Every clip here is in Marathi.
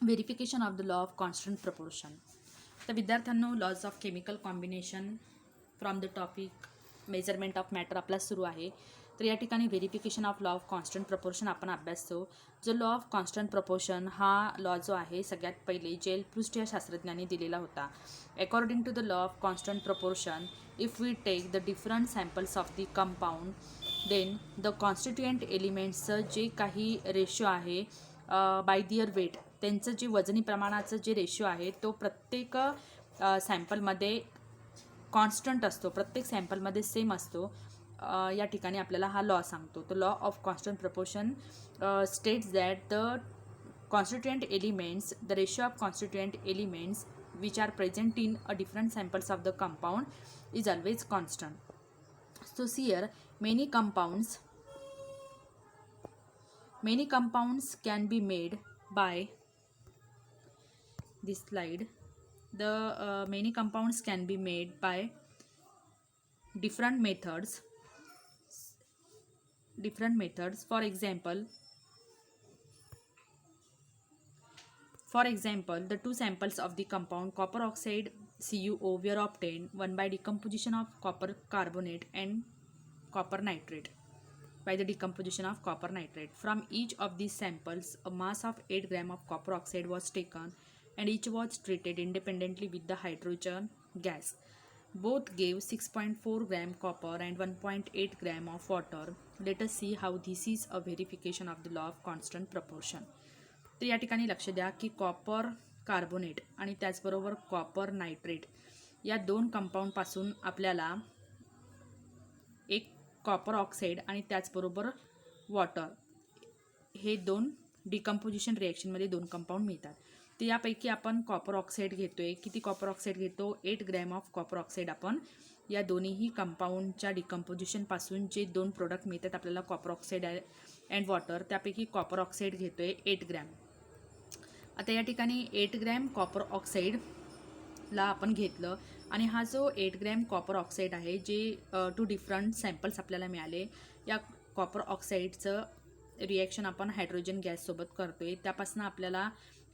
Verification of the law of constant proportion. तर विद्यार्थ्यांनो, laws of chemical combination from the topic measurement of matter आपला सुरू आहे. तर या ठिकाणी verification of law of constant proportion आपण अभ्यासतो. जो लॉ ऑफ कॉन्स्टंट प्रपोर्शन हा लॉ जो आहे सगळ्यात पहिले जेल प्रूस्ट या शास्त्रज्ञांनी दिलेला होता. According to the law of constant proportion, if we take the different samples of the compound, then the constituent एलिमेंट्सचं जे काही रेशो आहे बाय दिअर वेट, त्यांचं जे वजनी प्रमाणाचं जे रेशो आहे तो प्रत्येक सॅम्पलमध्ये कॉन्स्टंट असतो, प्रत्येक सॅम्पलमध्ये सेम असतो. या ठिकाणी आपल्याला हा लॉ सांगतो. तो law of constant proportion states that the constituent elements, the ratio of constituent elements which are present in a different samples of the compound is always constant. So here many compounds can be made by this slide. The many compounds can be made by different methods. For example, the two samples of the compound copper oxide CuO were obtained, one by decomposition of copper carbonate and copper nitrate. By the decomposition of copper nitrate, from each of these samples, a mass of 8 gram of copper oxide was taken, and each was treated independently with the hydrogen gas. Both gave 6.4 gram copper and 1.8 gram of water. Let us see how this is a verification of the law of constant proportion. तर या ठिकाणी लक्ष द्या की कॉपर कार्बोनेट आणि त्याचबरोबर कॉपर नायट्रेट या दोन कंपाऊंडपासून आपल्याला एक कॉपर ऑक्साईड आणि त्याचबरोबर वॉटर हे दोन डिकम्पोजिशन रिॲक्शनमध्ये दोन कंपाऊंड मिळतात. तर यापैकी आपण कॉपर ऑक्साईड घेतोय. किती कॉपर ऑक्साईड घेतो? 8 ग्रॅम ऑफ कॉपर ऑक्साईड आपण या दोन्हीही कंपाऊंडच्या डिकम्पोजिशनपासून जे दोन प्रोडक्ट मिळतात आपल्याला कॉपर ऑक्साईड अँड वॉटर, त्यापैकी कॉपर ऑक्साईड घेतोय 8 ग्रॅम. आता या ठिकाणी 8 ग्रॅम कॉपर ऑक्साईडला आपण घेतलं आणि हा जो 8 ग्रॅम कॉपर ऑक्साईड आहे जे टू डिफरंट सॅम्पल्स आपल्याला मिळाले, या कॉपर ऑक्साईडचं रिॲक्शन आपण हायड्रोजन गॅससोबत करतोय. त्यापासून आपल्याला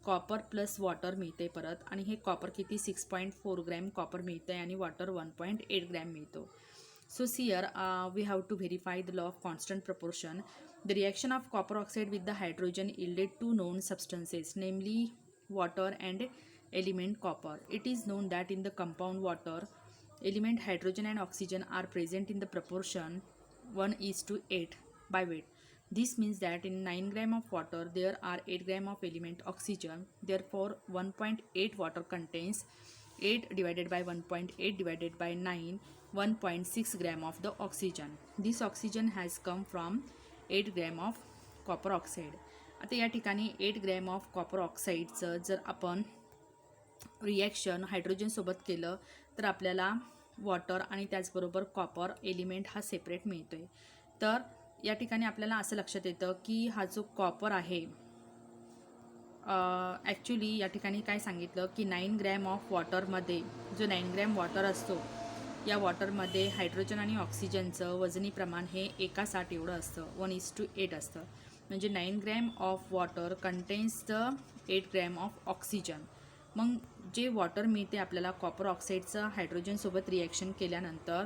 कॉपर प्लस वॉटर मिळते परत, आणि हे कॉपर किती 6.4 ग्रॅम कॉपर मिळतं आणि वॉटर 1.8 ग्रॅम मिळतो. So here we have to verify the law of constant proportion. The reaction of copper oxide with the hydrogen yielded two known substances, namely water and element copper. It is known that in the compound water, element hydrogen and oxygen are present in the proportion 1:8 by weight. This means that in 9 gram of water there are 8 gram of element oxygen. Therefore 1.8 water contains 8 divided by 1.8 divided by 9, 1.6 gram of the oxygen. This oxygen has come from 8 gram of copper oxide. आता या ठिकाणी 8 ग्रॅम ऑफ कॉपर ऑक्साईडचं जर आपण रिॲक्शन हायड्रोजनसोबत केलं तर आपल्याला वॉटर आणि त्याचबरोबर कॉपर एलिमेंट हा सेपरेट मिळतो आहे. तर या ठिकाणी आपल्याला असं लक्षात येतं की हा जो कॉपर आहे, ॲक्च्युली या ठिकाणी काय सांगितलं की 9 ग्रॅम ऑफ वॉटरमध्ये, जो 9 ग्रॅम वॉटर असतो या वॉटरमध्ये हायड्रोजन आणि ऑक्सिजनचं वजनी प्रमाण हे 1:7 एवढं असतं, 1:8 असतं. म्हणजे 9 gram of water contains the 8 gram of oxygen. मग जे वॉटर मिळते आपल्याला कॉपर ऑक्साईडचं हायड्रोजनसोबत रिॲक्शन केल्यानंतर,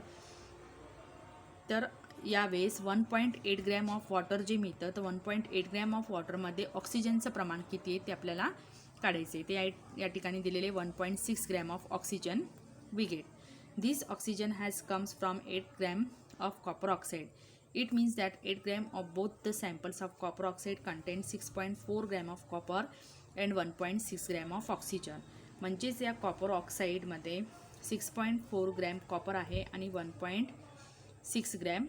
तर यावेळेस 1.8 ग्रॅम ऑफ वॉटर जे मिळतं, तर 1.8 ग्रॅम ऑफ वॉटरमध्ये ऑक्सिजनचं प्रमाण किती आहे ते आपल्याला काढायचे. ते या ठिकाणी दिलेले 1.6 gram of oxygen we get. This oxygen has comes from 8 gram of copper oxide. It means that 8 gram of both the samples of copper oxide contain 6.4 gram of copper and 1.6 gram of oxygen. म्हणजेच या कॉपर ऑक्साईडमध्ये 6.4 ग्रॅम कॉपर आहे आणि 1.6 ग्रॅम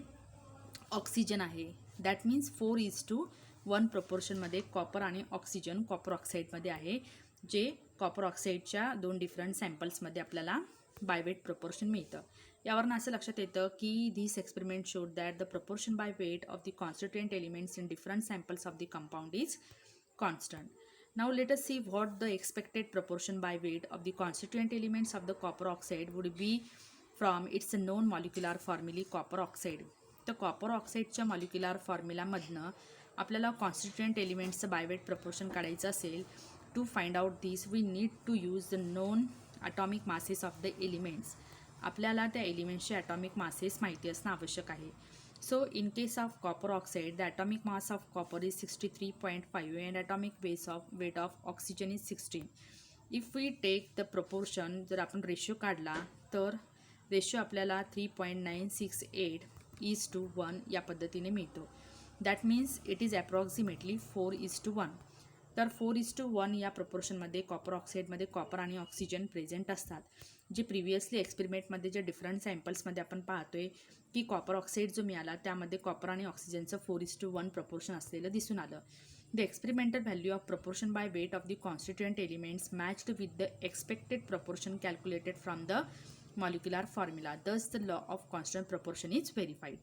ऑक्सिजन आहे. दॅट मीन्स 4:1 प्रपोर्शनमध्ये कॉपर आणि ऑक्सिजन कॉपर ऑक्साईडमध्ये आहे, जे कॉपर ऑक्साईडच्या दोन डिफरंट सॅम्पल्समध्ये आपल्याला बाय वेट प्रपोर्शन मिळतं. यावरून असं लक्षात येतं की this experiment showed that the proportion by weight of the constituent elements in different samples of the compound is constant. Now let us see what the expected proportion by weight of the constituent elements of the copper oxide would be from its known molecular formulae copper oxide. तर कॉपर ऑक्साईडच्या मॉलिक्युलर फॉर्म्युलामधनं आपल्याला कॉन्स्टिट्युएंट एलिमेंट्सचं बाय वेट प्रपोर्शन काढायचं असेल, To find out this, we need to use the known atomic masses of the elements. आपल्याला त्या एलिमेंट्सचे ॲटॉमिक मासेस माहिती असणं आवश्यक आहे. So in case of copper oxide, the atomic mass of copper is 63.5 and atomic weight of oxygen is 16. If we take the proportion, जर आपण रेशो काढला तर रेशो आपल्याला 3.968:1 या पद्धतीने मिळतो. That means it is approximately 4:1. तर 4:1 या प्रपोर्शनमध्ये कॉपर ऑक्साईडमध्ये कॉपर आणि ऑक्सिजन प्रेझेंट असतात. जे प्रिव्हियसली एक्सपेरिमेंटमध्ये जे डिफरंट सॅम्पल्समध्ये आपण पाहतोय की कॉपर ऑक्साईड जो मिळाला त्यामध्ये कॉपर आणि ऑक्सिजनचं 4:1 प्रपोर्शन असलेलं दिसून आलं. The experimental value of proportion by weight of the constituent elements matched with the expected proportion calculated from the molecular formula. Thus, the law of constant proportion is verified.